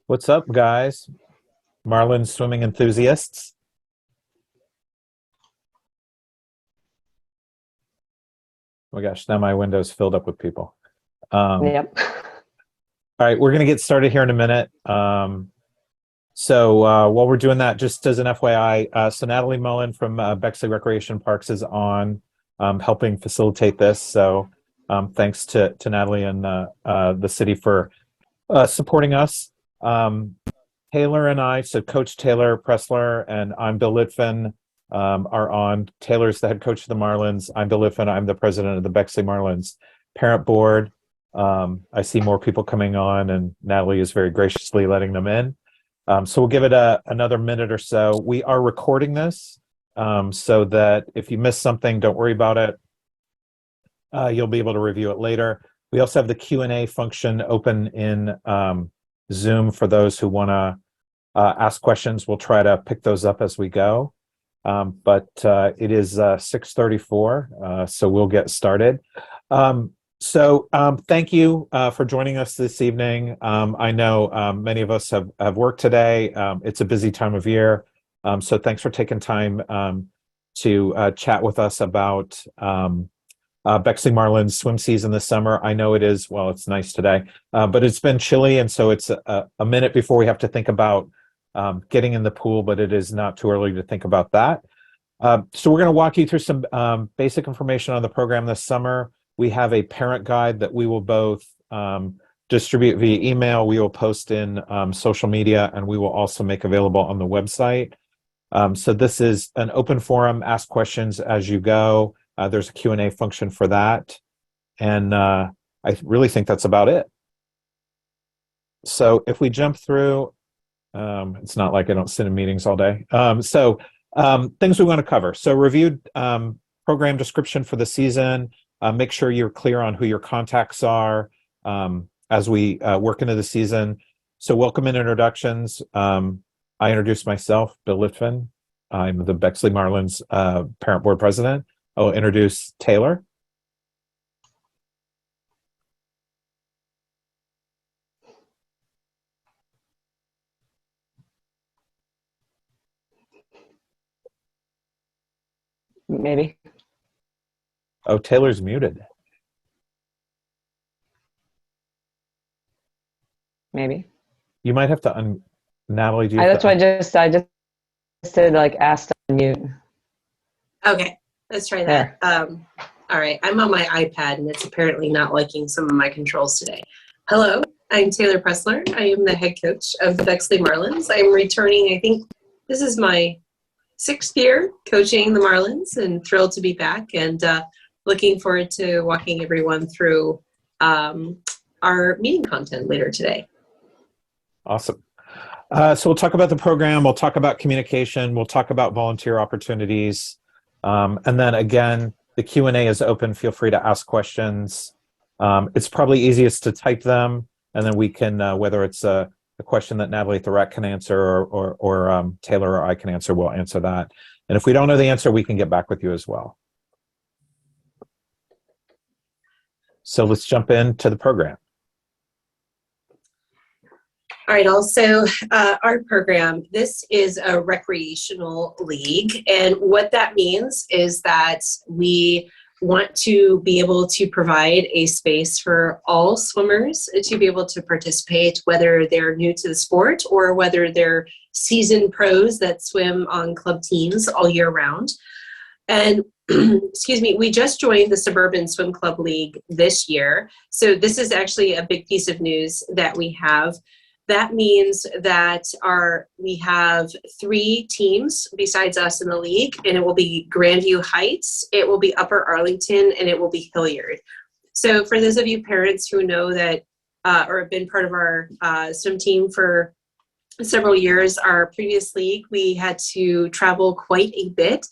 What's up, guys? Marlin swimming enthusiasts. Oh my gosh, now my window's filled up with people. Yep. All right, we're going to get started here in a minute. While we're doing that, just as an FYI, so Natalie Mullen from Bexley Recreation Parks is on helping facilitate this. So thanks to Natalie and the city for supporting us. Taylor and I, so Coach Taylor Pressler and I'm Bill Litvin, are on. Taylor's the head coach of the Marlins. I'm Bill Litvin. I'm the president of the Bexley Marlins parent board. I see more people coming on, and Natalie is very graciously letting them in. So we'll give it another minute or so. We are recording this so that if you miss something, don't worry about it. You'll be able to review it later. We also have the Q&A function open in Zoom for those who want to ask questions. We'll try to pick those up as we go. But it is 6:34, so we'll get started. Thank you for joining us this evening. I know many of us have worked today. It's a busy time of year. So thanks for taking time to chat with us about Bexley Marlins swim season this summer. I know it is, well, it's nice today, but it's been chilly, and so it's a minute before we have to think about getting in the pool, but it is not too early to think about that. So we're going to walk you through some basic information on the program this summer. We have a parent guide that we will both distribute via email, we will post in social media, and we will also make available on the website. So this is an open forum, ask questions as you go. There's a Q&A function for that. And I really think that's about it. So if we jump through, it's not like I don't sit in meetings all day. Things we want to cover. So reviewed program description for the season. Make sure you're clear on who your contacts are as we work into the season. So welcome and introductions. I introduce myself, Bill Litvin. I'm the Bexley Marlins parent board president. I'll introduce Taylor. Maybe. Oh, Taylor's muted. Maybe. You might have to Natalie, do you That's why I just did like ask to unmute. Okay, let's try that. All right, I'm on my iPad and it's apparently not liking some of my controls today. Hello, I'm Taylor Pressler. I am the head coach of the Bexley Marlins. I'm returning, I think this is my 6th year coaching the Marlins, and thrilled to be back, and looking forward to walking everyone through our meeting content later today. Awesome. So we'll talk about the program, we'll talk about communication, we'll talk about volunteer opportunities. And then again, the Q&A is open. Feel free to ask questions. It's probably easiest to type them, and then we can, whether it's a question that Natalie Thoret can answer or Taylor or I can answer, we'll answer that. And if we don't know the answer, we can get back with you as well. So let's jump into the program. All right, also our program, this is a recreational league, and what that means is that we want to be able to provide a space for all swimmers to be able to participate, whether they're new to the sport or whether they're seasoned pros that swim on club teams all year round. And excuse me, we just joined the Suburban Swim Club League this year, so this is actually a big piece of news that we have. That means that we have 3 teams besides us in the league, and it will be Grandview Heights, it will be Upper Arlington, and it will be Hilliard. So for those of you parents who know that or have been part of our swim team for several years, our previous league, we had to travel quite a bit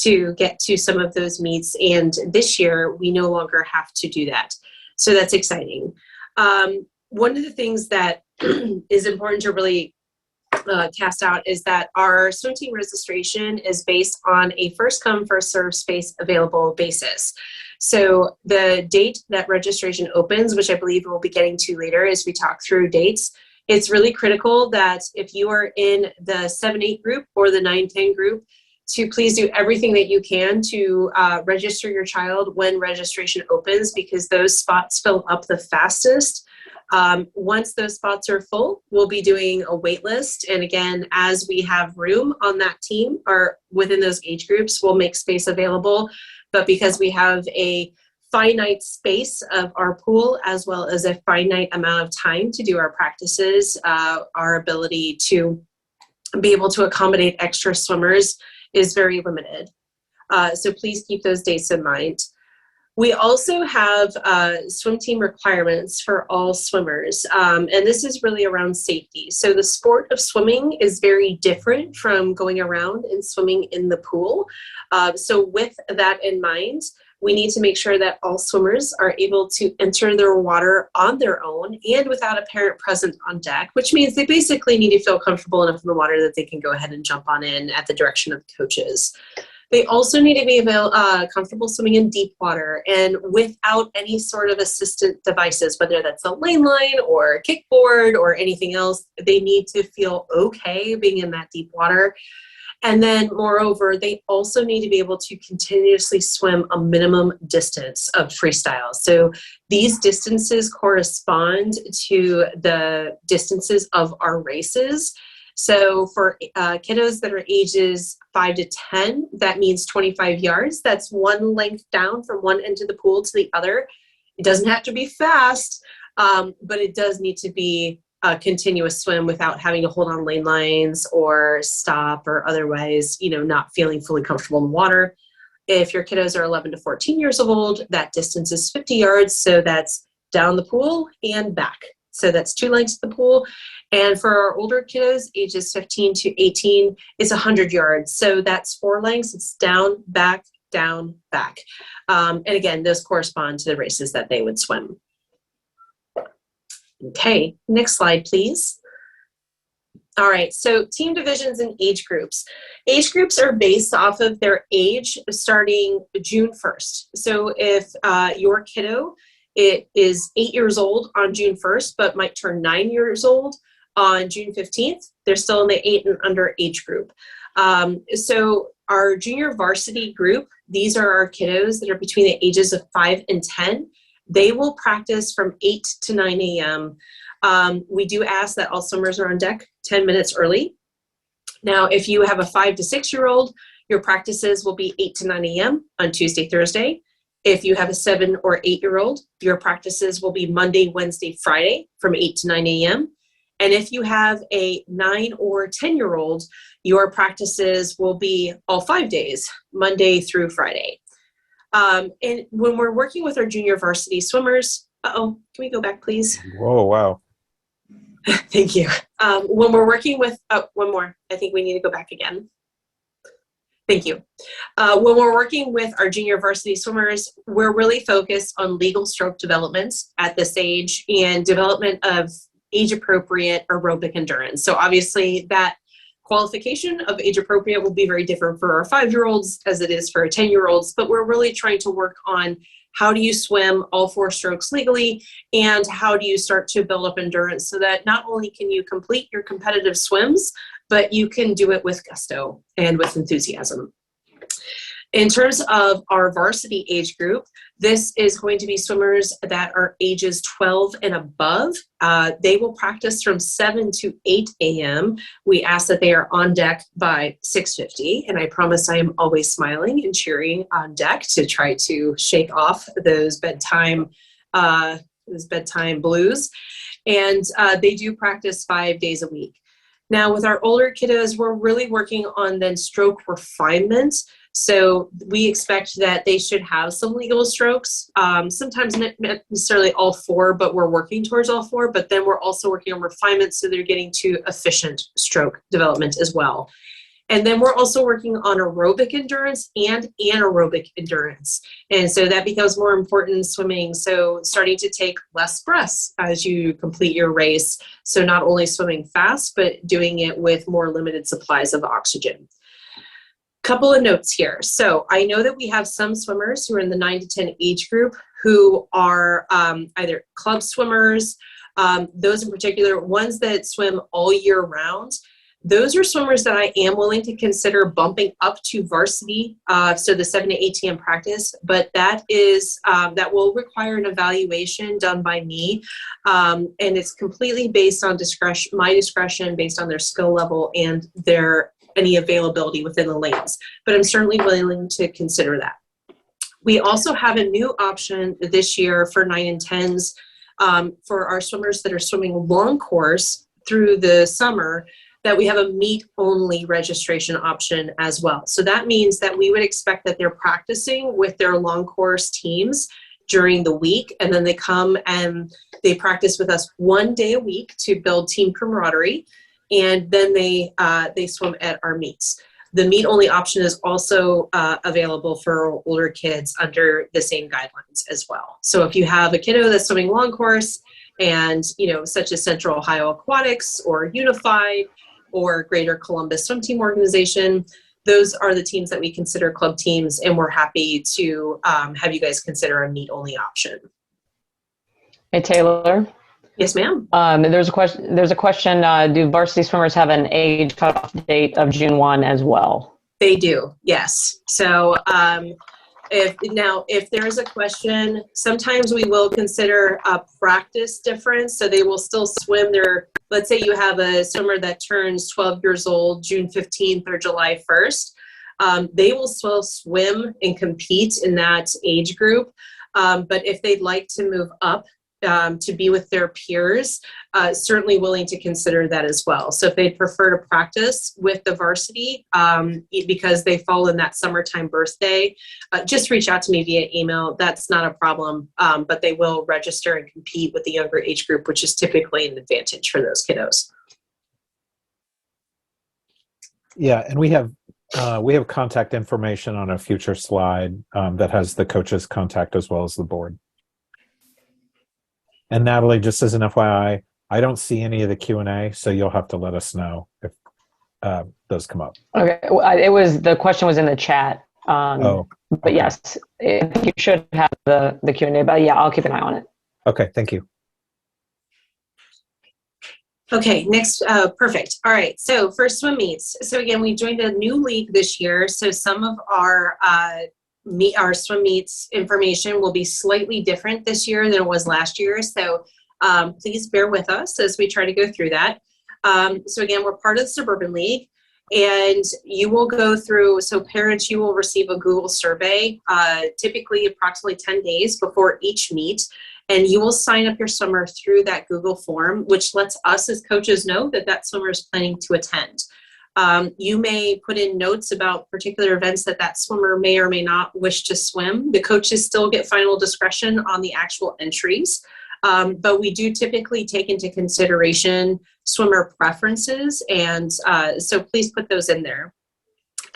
to get to some of those meets, and this year we no longer have to do that. So that's exciting. One of the things that is important to really cast out is that our swim team registration is based on a first come, first served space available basis. So the date that registration opens, which I believe we'll be getting to later as we talk through dates, It's really critical that if you are in the 7-8 group or the 9-10 group, to please do everything that you can to register your child when registration opens, because those spots fill up the fastest. Once those spots are full, we'll be doing a wait list. And again, as we have room on that team or within those age groups, we'll make space available. But because we have a finite space of our pool, as well as a finite amount of time to do our practices, our ability to be able to accommodate extra swimmers is very limited. So please keep those dates in mind. We also have swim team requirements for all swimmers, and this is really around safety. So the sport of swimming is very different from going around and swimming in the pool. So with that in mind, we need to make sure that all swimmers are able to enter their water on their own and without a parent present on deck, which means they basically need to feel comfortable enough in the water that they can go ahead and jump on in at the direction of the coaches. They also need to be comfortable swimming in deep water and without any sort of assistant devices, whether that's a lane line or a kickboard or anything else. They need to feel okay being in that deep water. And then moreover, they also need to be able to continuously swim a minimum distance of freestyle. So these distances correspond to the distances of our races. So for kiddos that are ages 5 to 10, that means 25 yards. That's one length down from one end of the pool to the other. It doesn't have to be fast, but it does need to be a continuous swim without having to hold on lane lines or stop or otherwise, not feeling fully comfortable in the water. If your kiddos are 11 to 14 years old, that distance is 50 yards. So that's down the pool and back. So that's 2 lengths of the pool. And for our older kiddos, ages 15 to 18, it's 100 yards. So that's 4 lengths. It's down, back, down, back. And again, those correspond to the races that they would swim. Okay, next slide, please. All right, so team divisions and age groups. Age groups are based off of their age starting June 1st. So if your kiddo is 8 years old on June 1st, but might turn 9 years old on June 15th, they're still in the 8 and under age group. So our junior varsity group, these are our kiddos that are between the ages of 5 and 10. They will practice from 8 to 9 a.m. We do ask that all swimmers are on deck 10 minutes early. Now, if you have a 5 to 6-year-old, your practices will be 8 to 9 a.m. on Tuesday, Thursday. If you have a 7 or 8-year-old, your practices will be Monday, Wednesday, Friday from 8 to 9 a.m. And if you have a 9 or 10-year-old, your practices will be all 5 days, Monday through Friday. And when we're working with our junior varsity swimmers, can we go back, please? Whoa, wow. Thank you. When we're working with, one more, I think we need to go back again. Thank you. When we're working with our junior varsity swimmers, we're really focused on legal stroke development at this age and development of age-appropriate aerobic endurance. So obviously that qualification of age appropriate will be very different for our 5-year-olds as it is for our 10-year-olds, but we're really trying to work on how do you swim all 4 strokes legally and how do you start to build up endurance so that not only can you complete your competitive swims, but you can do it with gusto and with enthusiasm. In terms of our varsity age group, this is going to be swimmers that are ages 12 and above. They will practice from 7 to 8 a.m. We ask that they are on deck by 6:50, and I promise I am always smiling and cheering on deck to try to shake off those bedtime blues. And they do practice 5 days a week. Now, with our older kiddos, we're really working on then stroke refinement. So we expect that they should have some legal strokes, sometimes not necessarily all 4, but we're working towards all 4. But then we're also working on refinement so they're getting to efficient stroke development as well. And then we're also working on aerobic endurance and anaerobic endurance. And so that becomes more important in swimming. So starting to take less breaths as you complete your race. So not only swimming fast, but doing it with more limited supplies of oxygen. Couple of notes here. So I know that we have some swimmers who are in the 9 to 10 age group who are either club swimmers, Those in particular, ones that swim all year round, those are swimmers that I am willing to consider bumping up to varsity, so the 7 to 8 a.m. practice, but that will require an evaluation done by me, and it's completely based on my discretion, based on their skill level and any availability within the lanes, but I'm certainly willing to consider that. We also have a new option this year for 9 and 10s, for our swimmers that are swimming long course through the summer, that we have a meet-only registration option as well. So that means that we would expect that they're practicing with their long course teams during the week, and then they come and they practice with us 1 day a week to build team camaraderie, and then they swim at our meets. The meet-only option is also available for older kids under the same guidelines as well. So if you have a kiddo that's swimming long course, and such as Central Ohio Aquatics or Unified or Greater Columbus Swim Team Organization, those are the teams that we consider club teams, and we're happy to have you guys consider a meet-only option. Hey, Taylor. Yes, ma'am. There's a question. Do varsity swimmers have an age cutoff date of June 1 as well? They do, yes. So if there is a question, sometimes we will consider a practice difference. So they will still swim let's say you have a swimmer that turns 12 years old June 15th or July 1st. They will still swim and compete in that age group. But if they'd like to move up to be with their peers, certainly willing to consider that as well. So if they'd prefer to practice with the varsity because they fall in that summertime birthday, just reach out to me via email. That's not a problem, but they will register and compete with the younger age group, which is typically an advantage for those kiddos. Yeah, and we have contact information on a future slide that has the coach's contact as well as the board. And Natalie, just as an FYI, I don't see any of the Q&A, so you'll have to let us know if those come up. Okay, the question was in the chat. But okay. yes, you should have the Q&A, but yeah, I'll keep an eye on it. Okay, thank you. Okay, next, perfect. All right, so for swim meets. So again, we joined a new league this year, so some of our swim meets information will be slightly different this year than it was last year. So please bear with us as we try to go through that. So again, we're part of the Suburban League, and you will go through, so parents, you will receive a Google survey, typically approximately 10 days before each meet, and you will sign up your swimmer through that Google form, which lets us as coaches know that that swimmer is planning to attend. You may put in notes about particular events that swimmer may or may not wish to swim. The coaches still get final discretion on the actual entries, but we do typically take into consideration swimmer preferences, and so please put those in there.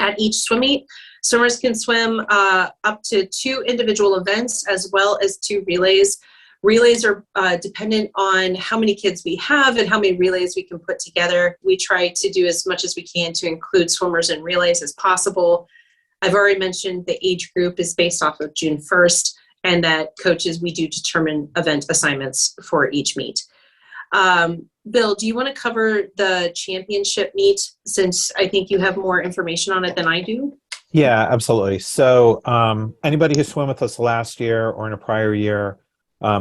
At each swim meet, swimmers can swim up to 2 individual events as well as 2 relays. Relays are dependent on how many kids we have and how many relays we can put together. We try to do as much as we can to include swimmers in relays as possible. I've already mentioned the age group is based off of June 1st, and that coaches, we do determine event assignments for each meet. Bill, do you want to cover the championship meet, since I think you have more information on it than I do? Yeah, absolutely. So anybody who swam with us last year or in a prior year,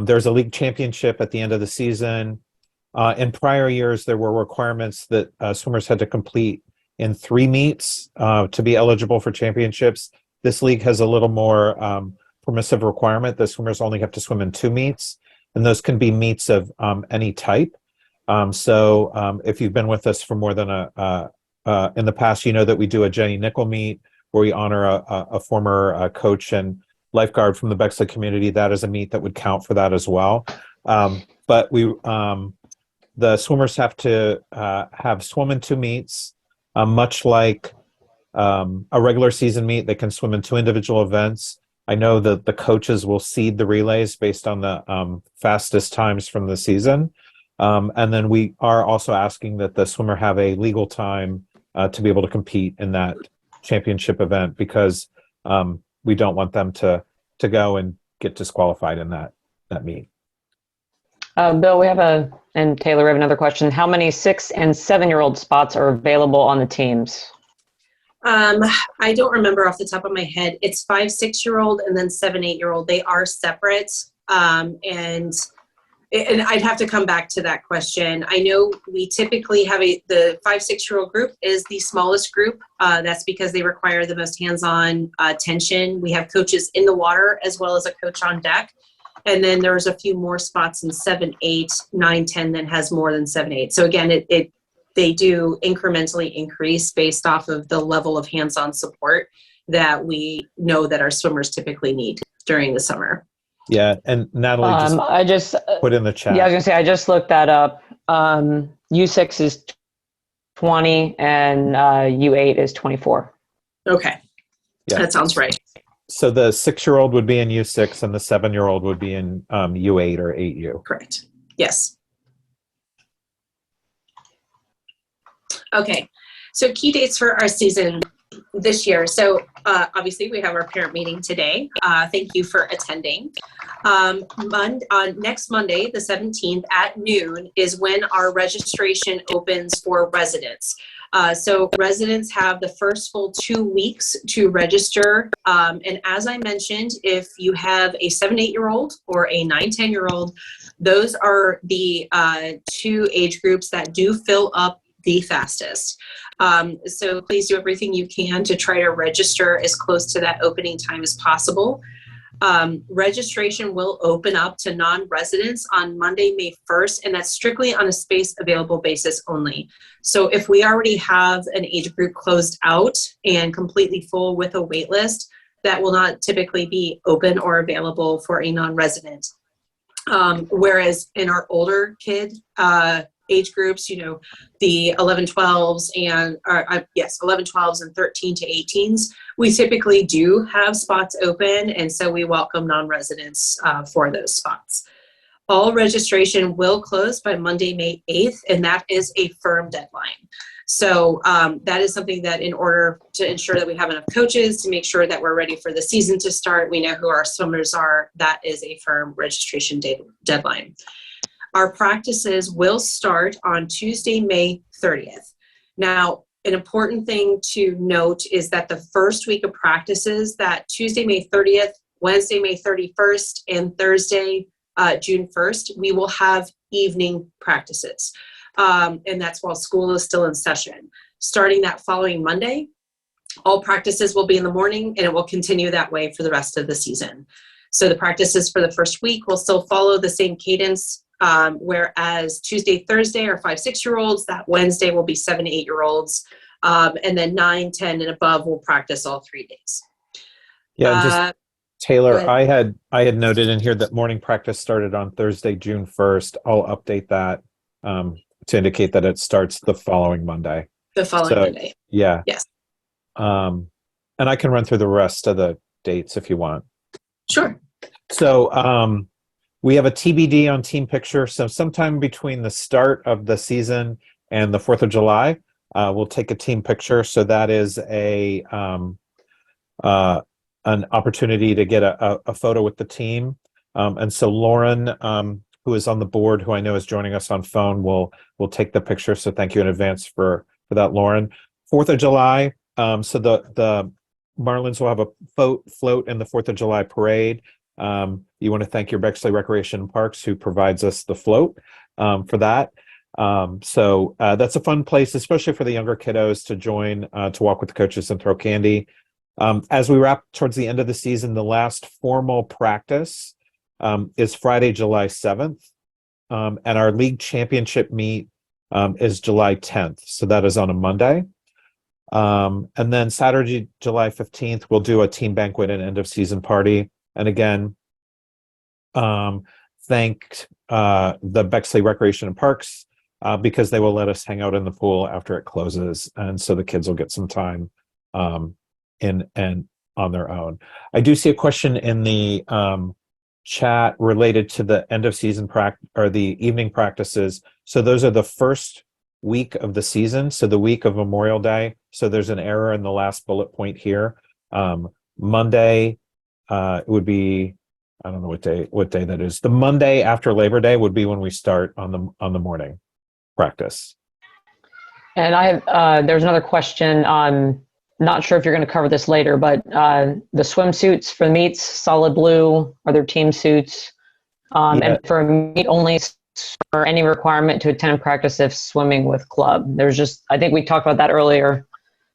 there's a league championship at the end of the season. In prior years, there were requirements that swimmers had to complete in 3 meets to be eligible for championships. This league has a little more permissive requirement that swimmers only have to swim in 2 meets, and those can be meets of any type. So if you've been with us for more than in the past, you know that we do a Jenny Nickel meet where we honor a former coach and lifeguard from the Bexley community. That is a meet that would count for that as well. But the swimmers have to have swum in 2 meets, much like a regular season meet. They can swim in 2 individual events. I know that the coaches will seed the relays based on the fastest times from the season. And then we are also asking that the swimmer have a legal time to be able to compete in that championship event, because we don't want them to go and get disqualified in that meet. Bill, and Taylor, we have another question. How many 6 and 7-year-old spots are available on the teams? I don't remember off the top of my head. It's 5, 6-year-old and then 7, 8-year-old. They are separate. And I'd have to come back to that question. I know we typically have the 5, 6-year-old group is the smallest group. That's because they require the most hands-on attention. We have coaches in the water as well as a coach on deck. And then there's a few more spots in 7, 8, 9, 10 that has more than 7, 8. So again, they do incrementally increase based off of the level of hands-on support that we know that our swimmers typically need during the summer. Yeah, and Natalie I just put in the chat. Yeah, I was gonna say I just looked that up. U6 is 20 and U8 is 24. Okay, Yeah. that sounds right. So the 6-year-old would be in U6 and the 7-year-old would be in U8 or 8U. Correct. Yes. Okay, so key dates for our season this year. So obviously we have our parent meeting today. Thank you for attending. Next Monday, the 17th at noon is when our registration opens for residents. So residents have the first full 2 weeks to register. And as I mentioned, if you have a 7, 8-year-old or a 9, 10-year-old, those are the 2 age groups that do fill up the fastest. So please do everything you can to try to register as close to that opening time as possible. Registration will open up to non-residents on Monday, May 1st, and that's strictly on a space available basis only. So if we already have an age group closed out and completely full with a wait list, that will not typically be open or available for a non-resident. Whereas in our older kid age groups, the 11, 12s and 11, 12s and 13 to 18s, we typically do have spots open. And so we welcome non-residents for those spots. All registration will close by Monday, May 8th, and that is a firm deadline. So that is something that in order to ensure that we have enough coaches to make sure that we're ready for the season to start, we know who our swimmers are, that is a firm registration deadline. Our practices will start on Tuesday, May 30th. Now, an important thing to note is that the first week of practices, that Tuesday, May 30th, Wednesday, May 31st, and Thursday, June 1st, we will have evening practices. And that's while school is still in session. Starting that following Monday, all practices will be in the morning, and it will continue that way for the rest of the season. So the practices for the first week will still follow the same cadence. Whereas Tuesday, Thursday are 5, 6-year-olds, that Wednesday will be 7, 8-year-olds, and then 9, 10 and above will practice all 3 days. Yeah, just Taylor, I had noted in here that morning practice started on Thursday, June 1st. I'll update that to indicate that it starts the following Monday. The following Monday. Yeah. Yes. And I can run through the rest of the dates if you want. Sure. So we have a TBD on team picture. So sometime between the start of the season and the 4th of July, we'll take a team picture. So that is an opportunity to get a photo with the team. And so Lauren, who is on the board, who I know is joining us on phone, will take the picture. So thank you in advance for that, Lauren. 4th of July. So the Marlins will have a float in the 4th of July parade. You want to thank your Bexley Recreation and Parks, who provides us the float for that. So that's a fun place, especially for the younger kiddos to join, to walk with the coaches and throw candy. As we wrap towards the end of the season, the last formal practice is Friday, July 7th. And our league championship meet is July 10th. So that is on a Monday. And then Saturday, July 15th, we'll do a team banquet and end of season party. And again, thank the Bexley Recreation and Parks because they will let us hang out in the pool after it closes. And so the kids will get some time in and on their own. I do see a question in the chat related to the end of season practice or the evening practices. So those are the first week of the season. So the week of Memorial Day. So there's an error in the last bullet point here. Monday, it would be I don't know what day that is. The Monday after Labor Day would be when we start on the morning practice. And there's another question. Not sure if you're going to cover this later, but the swimsuits for meets, solid blue, are there team suits? Yeah. And for meet only, or any requirement to attend practice if swimming with club? I think we talked about that earlier.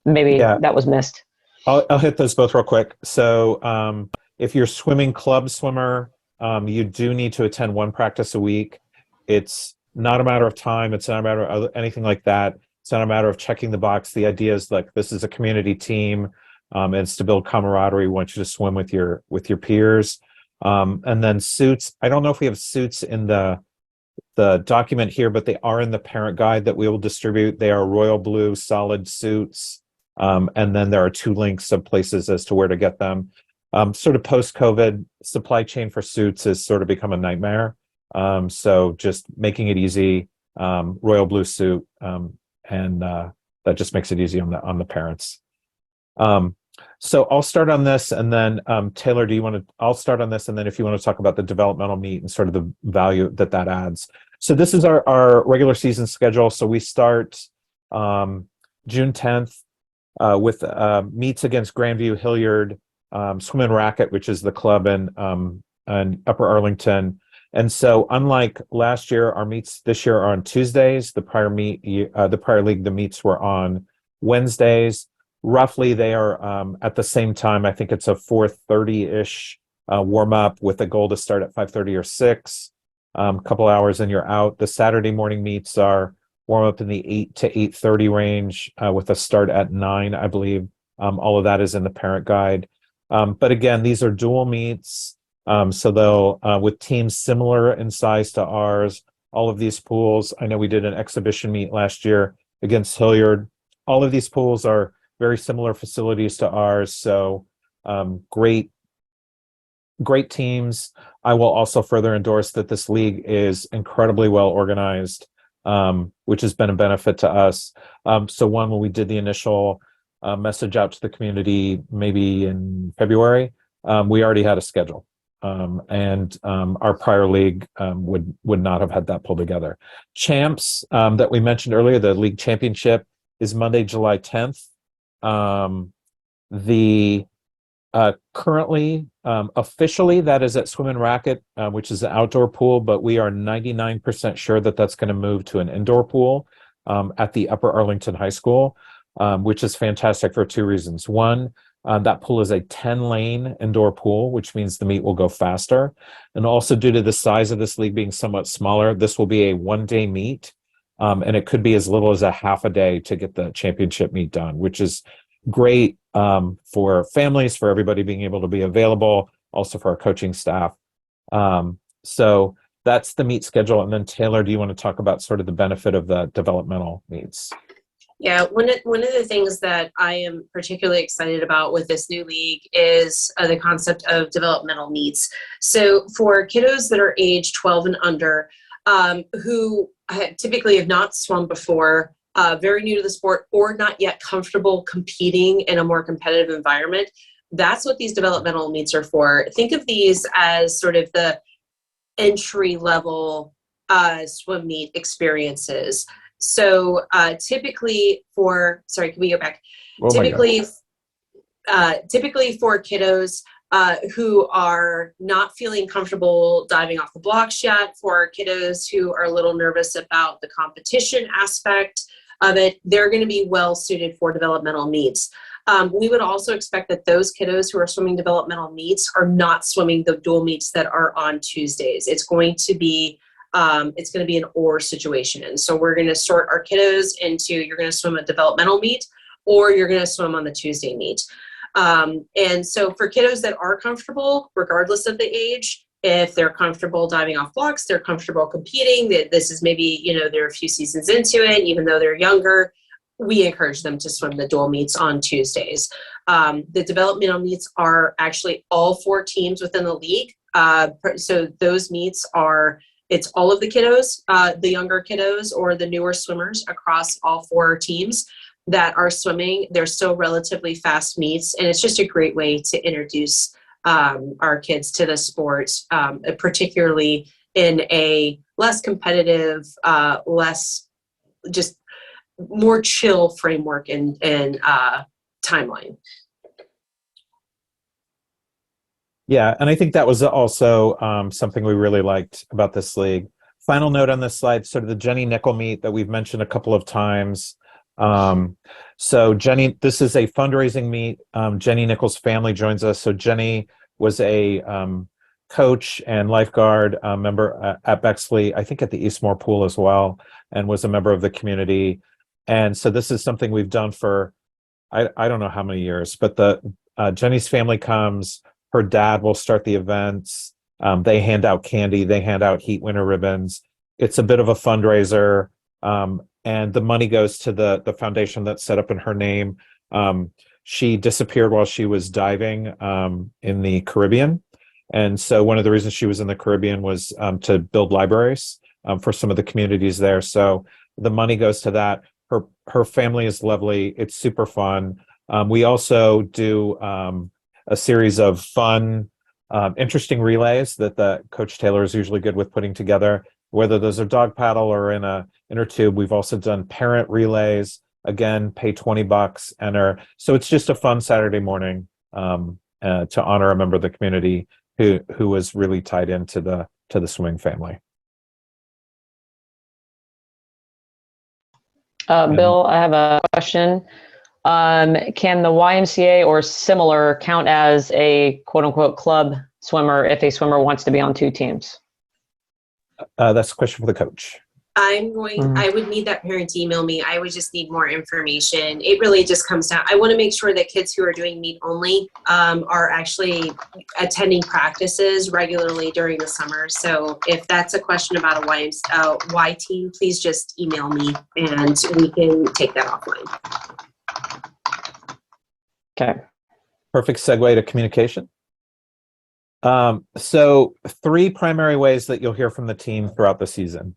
Maybe that was missed. I'll hit those both real quick. So if you're swimming club swimmer, you do need to attend one practice a week. It's not a matter of time. It's not a matter of anything like that. It's not a matter of checking the box. The idea is like this is a community team, and it's to build camaraderie. We want you to swim with your peers. And then suits. I don't know if we have suits in the document here, but they are in the parent guide that we will distribute. They are royal blue solid suits. And then there are 2 links of places as to where to get them. Sort of post-COVID, supply chain for suits has sort of become a nightmare. So just making it easy, royal blue suit, and that just makes it easy on the parents. So I'll start on this, and then Taylor, I'll start on this, and then if you want to talk about the developmental meet and sort of the value that adds. So this is our regular season schedule. So we start June 10th with meets against Grandview, Hilliard, Swim and Racket, which is the club in Upper Arlington. And so unlike last year, our meets this year are on Tuesdays. The prior league, the meets were on Wednesdays. Roughly, they are at the same time. I think it's a 4:30-ish warm up with a goal to start at 5:30 or 6. A couple hours and you're out. The Saturday morning meets are warm up in the 8 to 8:30 range with a start at 9, I believe. All of that is in the parent guide. But again, these are dual meets. So they'll, with teams similar in size to ours, all of these pools, I know we did an exhibition meet last year against Hilliard. All of these pools are very similar facilities to ours. So great teams. I will also further endorse that this league is incredibly well organized, which has been a benefit to us. So when we did the initial message out to the community, maybe in February, we already had a schedule. And our prior league would not have had that pulled together. Champs that we mentioned earlier, the league championship is Monday, July 10th. Currently, officially, that is at Swim and Racket, which is an outdoor pool, but we are 99% sure that that's going to move to an indoor pool at the Upper Arlington High School, which is fantastic for 2 reasons. One, that pool is a 10-lane indoor pool, which means the meet will go faster. And also due to the size of this league being somewhat smaller, this will be a 1-day meet. And it could be as little as a half a day to get the championship meet done, which is great for families, for everybody being able to be available, also for our coaching staff. So that's the meet schedule. And then Taylor, do you want to talk about sort of the benefit of the developmental meets? Yeah, one of the things that I am particularly excited about with this new league is the concept of developmental meets. So for kiddos that are age 12 and under, who typically have not swum before, very new to the sport, or not yet comfortable competing in a more competitive environment, that's what these developmental meets are for. Think of these as sort of the entry level swim meet experiences. So typically can we go back? Oh typically for kiddos who are not feeling comfortable diving off the blocks yet, for kiddos who are a little nervous about the competition aspect of it, they're going to be well suited for developmental meets. We would also expect that those kiddos who are swimming developmental meets are not swimming the dual meets that are on Tuesdays. It's going to be an or situation. So we're going to sort our kiddos into, you're going to swim a developmental meet or you're going to swim on the Tuesday meet. And so for kiddos that are comfortable, regardless of the age, if they're comfortable diving off blocks, they're comfortable competing, this is maybe, they're a few seasons into it, even though they're younger, we encourage them to swim the dual meets on Tuesdays. The developmental meets are actually all 4 teams within the league. So those meets it's all of the kiddos, the younger kiddos or the newer swimmers across all 4 teams that are swimming. They're still relatively fast meets, and it's just a great way to introduce our kids to the sport, particularly in a less competitive, less just more chill framework and timeline. Yeah, and I think that was also something we really liked about this league. Final note on this slide, sort of the Jenny Nickel meet that we've mentioned a couple of times. So Jenny, this is a fundraising meet. Jenny Nickel's family joins us. So Jenny was a coach and lifeguard member at Bexley, I think at the Eastmore Pool as well, and was a member of the community. And so this is something we've done for, I don't know how many years, but the Jenny's family comes. Her dad will start the events. They hand out candy. They hand out heat winter ribbons. It's a bit of a fundraiser, and the money goes to the foundation that's set up in her name. She disappeared while she was diving in the Caribbean, and so one of the reasons she was in the Caribbean was to build libraries for some of the communities there. So the money goes to that. Her family is lovely. It's super fun. We also do a series of fun, interesting relays that the Coach Taylor is usually good with putting together, whether those are dog paddle or in a inner tube. We've also done parent relays. Again, pay $20, enter. So it's just a fun Saturday morning to honor a member of the community who was really tied into the swimming family. Bill, I have a question. Can the YMCA or similar count as a quote unquote club swimmer if a swimmer wants to be on two teams? That's a question for the coach. I would need that parent to email me. I would just need more information. It really just comes down. I want to make sure that kids who are doing meet only are actually attending practices regularly during the summer. So if that's a question about a Y team, please just email me and we can take that offline. Okay. Perfect segue to communication. So 3 primary ways that you'll hear from the team throughout the season.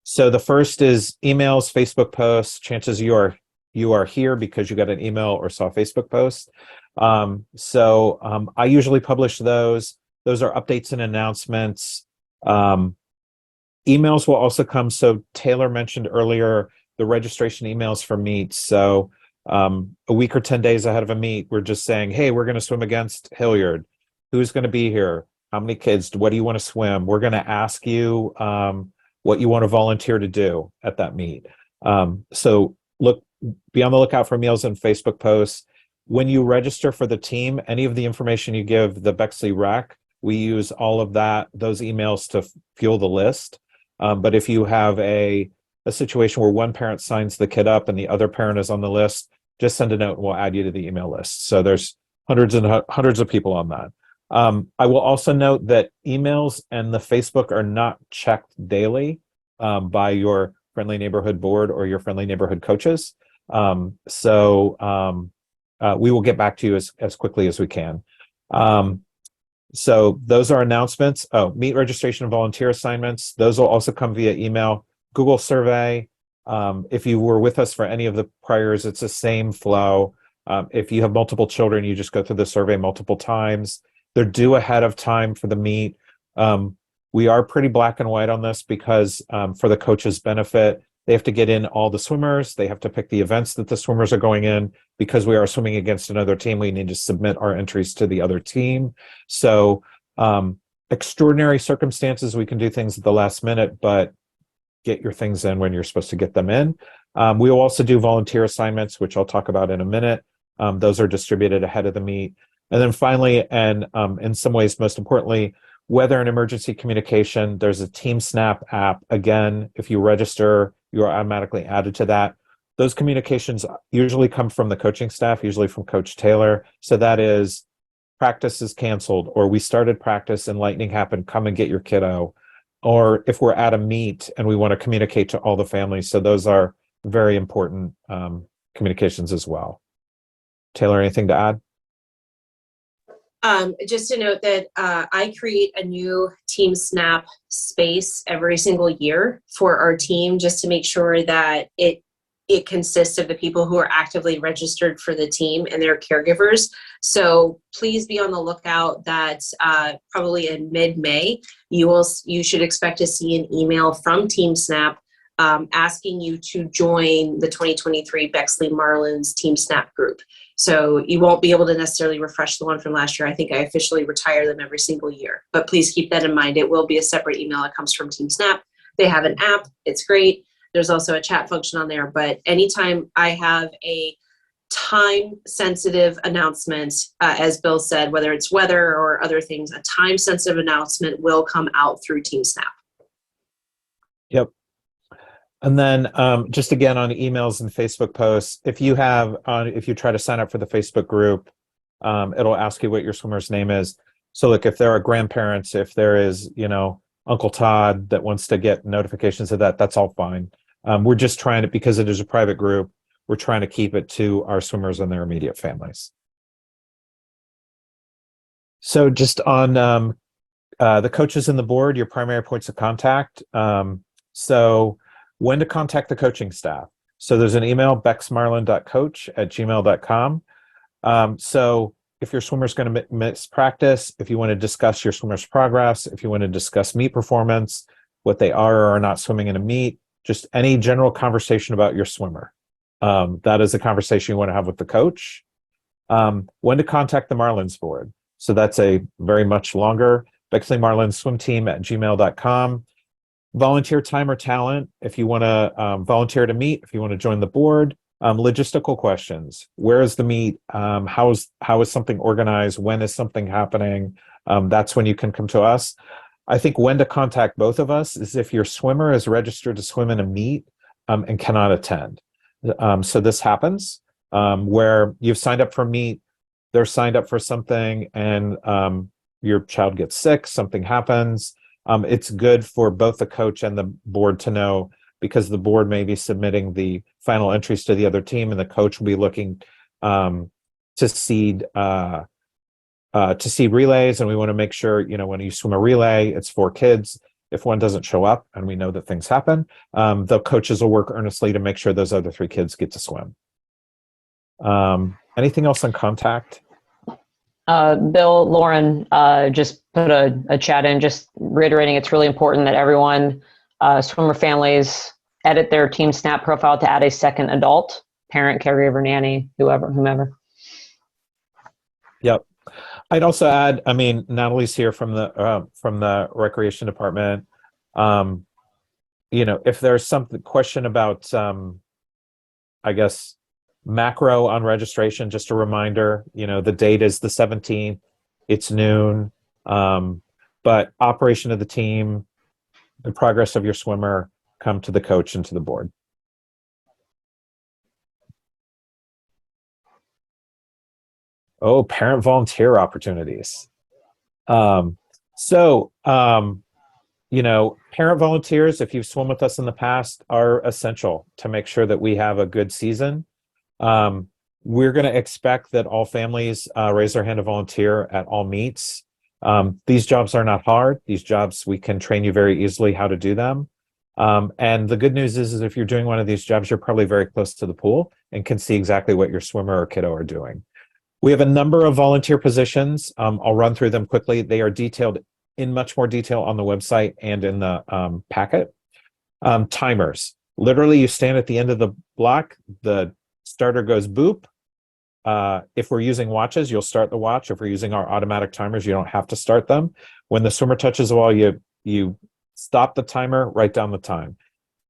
So the first is emails, Facebook posts. Chances you are here because you got an email or saw a Facebook post. I usually publish those. Those are updates and announcements. Emails will also come. So Taylor mentioned earlier the registration emails for meets. So a week or 10 days ahead of a meet, we're just saying, hey, we're going to swim against Hilliard. Who's going to be here? How many kids? What do you want to swim? We're going to ask you what you want to volunteer to do at that meet. So be on the lookout for emails and Facebook posts. When you register for the team, any of the information you give the Bexley Rec, we use all of those emails to fuel the list. But if you have a situation where one parent signs the kid up and the other parent is on the list, just send a note and we'll add you to the email list. So there's hundreds and hundreds of people on that. I will also note that emails and the Facebook are not checked daily by your friendly neighborhood board or your friendly neighborhood coaches. We will get back to you as quickly as we can. So those are announcements. Meet registration and volunteer assignments. Those will also come via email. Google survey. If you were with us for any of the priors, it's the same flow. If you have multiple children, you just go through the survey multiple times. They're due ahead of time for the meet. We are pretty black and white on this because for the coach's benefit, they have to get in all the swimmers. They have to pick the events that the swimmers are going in. Because we are swimming against another team, we need to submit our entries to the other team. So extraordinary circumstances, we can do things at the last minute, but get your things in when you're supposed to get them in. We will also do volunteer assignments, which I'll talk about in a minute. Those are distributed ahead of the meet. And then finally, and in some ways, most importantly, weather and emergency communication. There's a Team Snap app. Again, if you register, you are automatically added to that. Those communications usually come from the coaching staff, usually from Coach Taylor. So that is, practice is canceled, or we started practice and lightning happened, come and get your kiddo. Or if we're at a meet and we want to communicate to all the families. So those are very important communications as well. Taylor, anything to add? Just to note that I create a new Team Snap space every single year for our team, just to make sure that it it consists of the people who are actively registered for the team and their caregivers. So please be on the lookout that probably in mid-May, you should expect to see an email from Team Snap asking you to join the 2023 Bexley Marlins Team Snap group. So you won't be able to necessarily refresh the one from last year. I think I officially retire them every single year, but please keep that in mind. It will be a separate email that comes from Team Snap. They have an app. It's great. There's also a chat function on there, but anytime I have a time-sensitive announcement, as Bill said, whether it's weather or other things, a time-sensitive announcement will come out through Team Snap. Yep. And then just again on emails and Facebook posts, if you try to sign up for the Facebook group, it'll ask you what your swimmer's name is. So look, if there are grandparents, if there is, Uncle Todd that wants to get notifications of that, that's all fine. We're just trying to, because it is a private group, we're trying to keep it to our swimmers and their immediate families. So just on the coaches and the board, your primary points of contact. So when to contact the coaching staff. So there's an email, bexmarlin.coach@gmail.com. So if your swimmer's going to miss practice, if you want to discuss your swimmer's progress, if you want to discuss meet performance, what they are or are not swimming in a meet, just any general conversation about your swimmer. That is a conversation you want to have with the coach. When to contact the Marlins board. So that's a very much longer, Bexley Marlins swim team at gmail.com. Volunteer time or talent, if you want to volunteer to meet, if you want to join the board. Logistical questions. Where is the meet? How is something organized? When is something happening? That's when you can come to us. I think when to contact both of us is if your swimmer is registered to swim in a meet and cannot attend. So this happens where you've signed up for a meet, they're signed up for something, and your child gets sick, something happens. It's good for both the coach and the board to know, because the board may be submitting the final entries to the other team, and the coach will be looking to seed relays. And we want to make sure, when you swim a relay, it's 4 kids. If one doesn't show up, and we know that things happen, the coaches will work earnestly to make sure those other 3 kids get to swim. Anything else on contact? Bill, Lauren just put a chat in, just reiterating it's really important that everyone, swimmer families, edit their Team Snap profile to add a second adult, parent, caregiver, nanny, whomever. Yep. I'd also add, Natalie's here from the recreation department. If there's something question about, I guess, macro on registration, just a reminder, the date is the 17th, it's noon, but operation of the team, the progress of your swimmer, come to the coach and to the board. Oh, parent volunteer opportunities. Parent volunteers, if you've swum with us in the past, are essential to make sure that we have a good season. We're going to expect that all families raise their hand to volunteer at all meets. These jobs are not hard. These jobs, we can train you very easily how to do them. And the good news is if you're doing one of these jobs, you're probably very close to the pool and can see exactly what your swimmer or kiddo are doing. We have a number of volunteer positions. I'll run through them quickly. They are detailed in much more detail on the website and in the packet. Timers. Literally, you stand at the end of the block, the starter goes boop. If we're using watches, you'll start the watch. If we're using our automatic timers, you don't have to start them. When the swimmer touches the wall, you stop the timer, write down the time.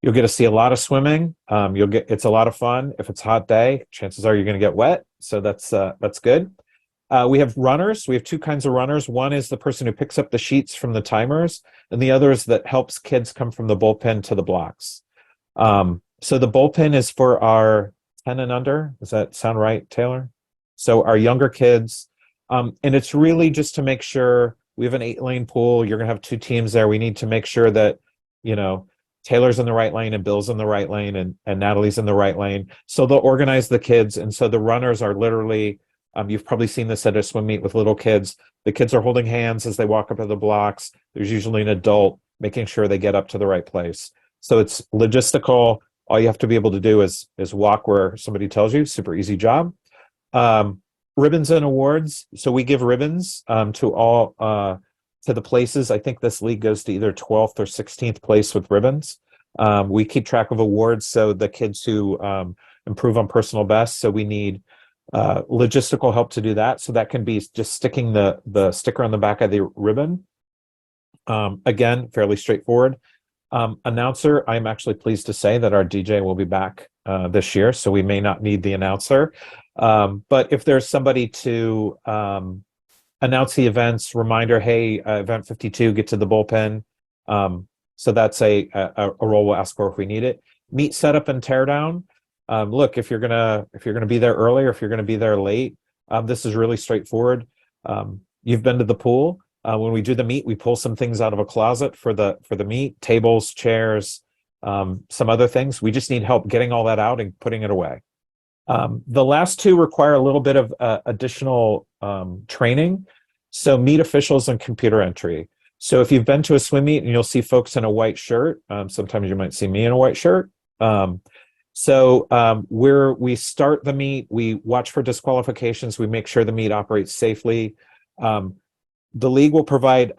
You'll get to see a lot of swimming. It's a lot of fun. If it's a hot day, chances are you're going to get wet. So that's good. We have runners. We have 2 kinds of runners. One is the person who picks up the sheets from the timers, and the other is that helps kids come from the bullpen to the blocks. So the bullpen is for our 10 and under. Does that sound right, Taylor? So our younger kids, and it's really just to make sure we have an 8-lane pool. You're going to have 2 teams there. We need to make sure that, Taylor's in the right lane and Bill's in the right lane and Natalie's in the right lane. So they'll organize the kids. And so the runners are literally, you've probably seen this at a swim meet with little kids. The kids are holding hands as they walk up to the blocks. There's usually an adult making sure they get up to the right place. So it's logistical. All you have to be able to do is walk where somebody tells you. Super easy job. Ribbons and awards. So we give ribbons to all to the places. I think this league goes to either 12th or 16th place with ribbons. We keep track of awards, so the kids who improve on personal best. So we need logistical help to do that. So that can be just sticking the sticker on the back of the ribbon. Again, fairly straightforward. Announcer, I'm actually pleased to say that our DJ will be back this year, so we may not need the announcer. But if there's somebody to announce the events, reminder, hey, event 52, get to the bullpen. So that's a role we'll ask for if we need it. Meet, setup, and tear down. Look, if you're gonna be there early or if you're gonna be there late, this is really straightforward. You've been to the pool. When we do the meet, we pull some things out of a closet for the meet, tables, chairs, some other things. We just need help getting all that out and putting it away. The last two require a little bit of additional training. So meet officials and computer entry. So if you've been to a swim meet and you'll see folks in a white shirt, sometimes you might see me in a white shirt. We start the meet, we watch for disqualifications, we make sure the meet operates safely. The league will provide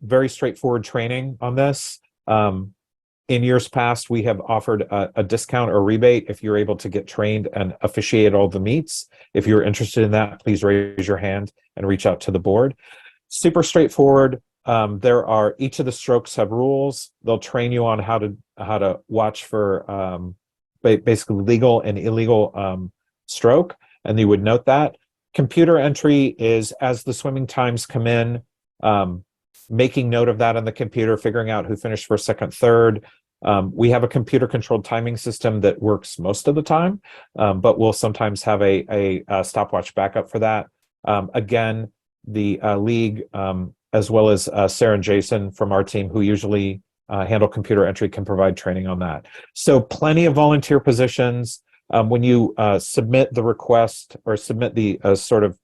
very straightforward training on this. In years past, we have offered a discount or rebate if you're able to get trained and officiate all the meets. If you're interested in that, please raise your hand and reach out to the board. Super straightforward. Each of the strokes have rules. They'll train you on how to watch for basically legal and illegal stroke, and you would note that. Computer entry is as the swimming times come in, making note of that on the computer, figuring out who finished first, second, third. We have a computer controlled timing system that works most of the time, but we'll sometimes have a stopwatch backup for that. Again, the league, as well as Sarah and Jason from our team, who usually handle computer entry, can provide training on that. So plenty of volunteer positions. When you submit the request or submit the sort of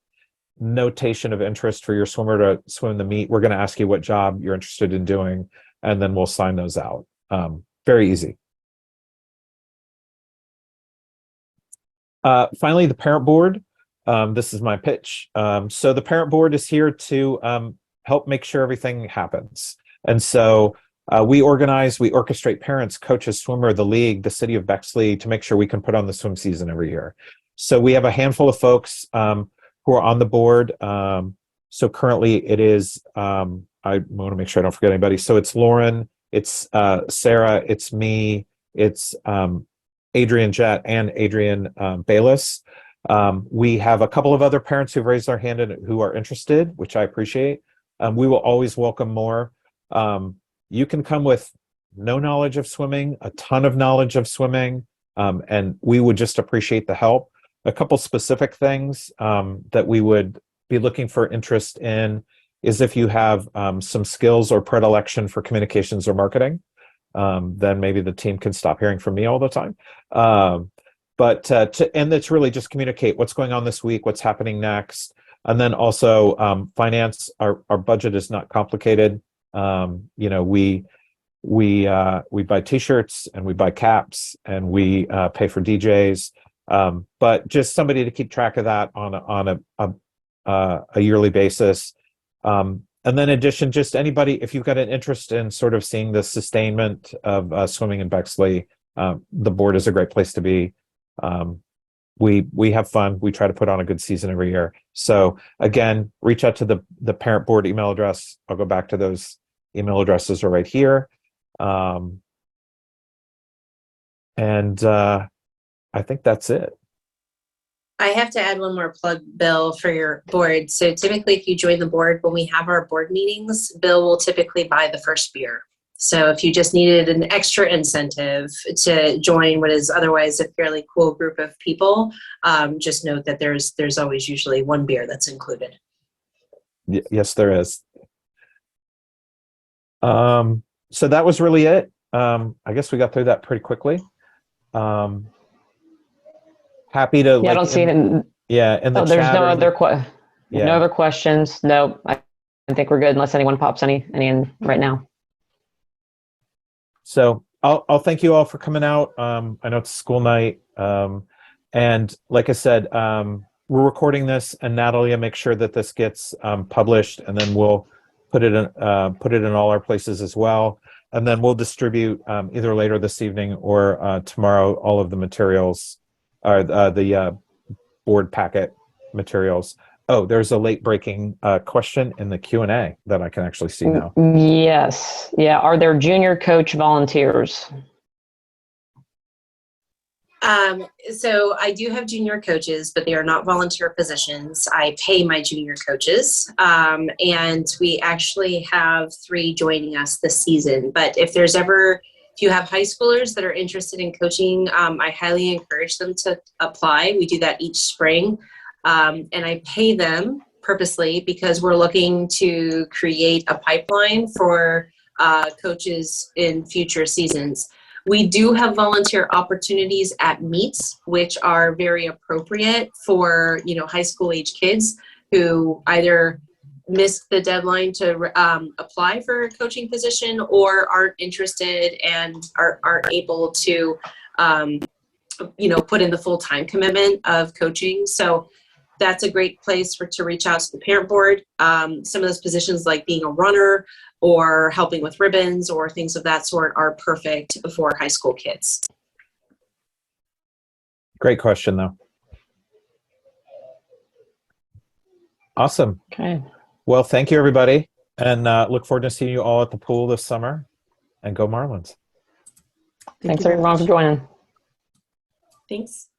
notation of interest for your swimmer to swim the meet, we're going to ask you what job you're interested in doing, and then we'll sign those out. Very easy. Finally, the parent board. This is my pitch. So the parent board is here to help make sure everything happens. And so we orchestrate parents, coaches, swimmer, the league, the City of Bexley to make sure we can put on the swim season every year. So we have a handful of folks who are on the board. So currently it is, I want to make sure I don't forget anybody. So it's Lauren, it's Sarah, it's me, it's Adrian Jett and Adrian Bayless. We have a couple of other parents who've raised their hand and who are interested, which I appreciate. We will always welcome more. You can come with no knowledge of swimming, a ton of knowledge of swimming, and we would just appreciate the help. A couple specific things that we would be looking for interest in is if you have some skills or predilection for communications or marketing, then maybe the team can stop hearing from me all the time. And it's really just communicate what's going on this week, what's happening next. And then also finance, our budget is not complicated. We buy t-shirts and we buy caps and we pay for DJs, but just somebody to keep track of that on a yearly basis. And then in addition, just anybody, if you've got an interest in sort of seeing the sustainment of swimming in Bexley, the board is a great place to be. We have fun. We try to put on a good season every year. So again, reach out to the parent board email address. I'll go back to those email addresses are right here. I think that's it. I have to add one more plug, Bill, for your board. So typically if you join the board, when we have our board meetings, Bill will typically buy the first beer. So if you just needed an extra incentive to join what is otherwise a fairly cool group of people, just note that there's always usually one beer that's included. Yes, there is. So that was really it. I guess we got through that pretty quickly. Happy to. Yeah, I don't see it in. Yeah, in the there's chat. no other questions. No, I think we're good unless anyone pops any in right now. So I'll thank you all for coming out. I know it's school night. And like I said, we're recording this, and Natalie will make sure that this gets published, and then we'll put it in all our places as well. And then we'll distribute either later this evening or tomorrow all of the materials, or the board packet materials. Oh, there's a late breaking question in the Q&A that I can actually see now. Yes. Yeah. Are there junior coach volunteers? So I do have junior coaches, but they are not volunteer positions. I pay my junior coaches, and we actually have 3 joining us this season. But if you have high schoolers that are interested in coaching, I highly encourage them to apply. We do that each spring, and I pay them purposely because we're looking to create a pipeline for coaches in future seasons. We do have volunteer opportunities at meets, which are very appropriate for, high school age kids who either missed the deadline to apply for a coaching position or aren't interested and aren't able to, put in the full-time commitment of coaching. So that's a great place to reach out to the parent board. Some of those positions, like being a runner or helping with ribbons or things of that sort, are perfect for high school kids. Great question, though. Awesome. Okay. Well, thank you, everybody, and look forward to seeing you all at the pool this summer. And go Marlins. Thanks everyone for joining. Thanks.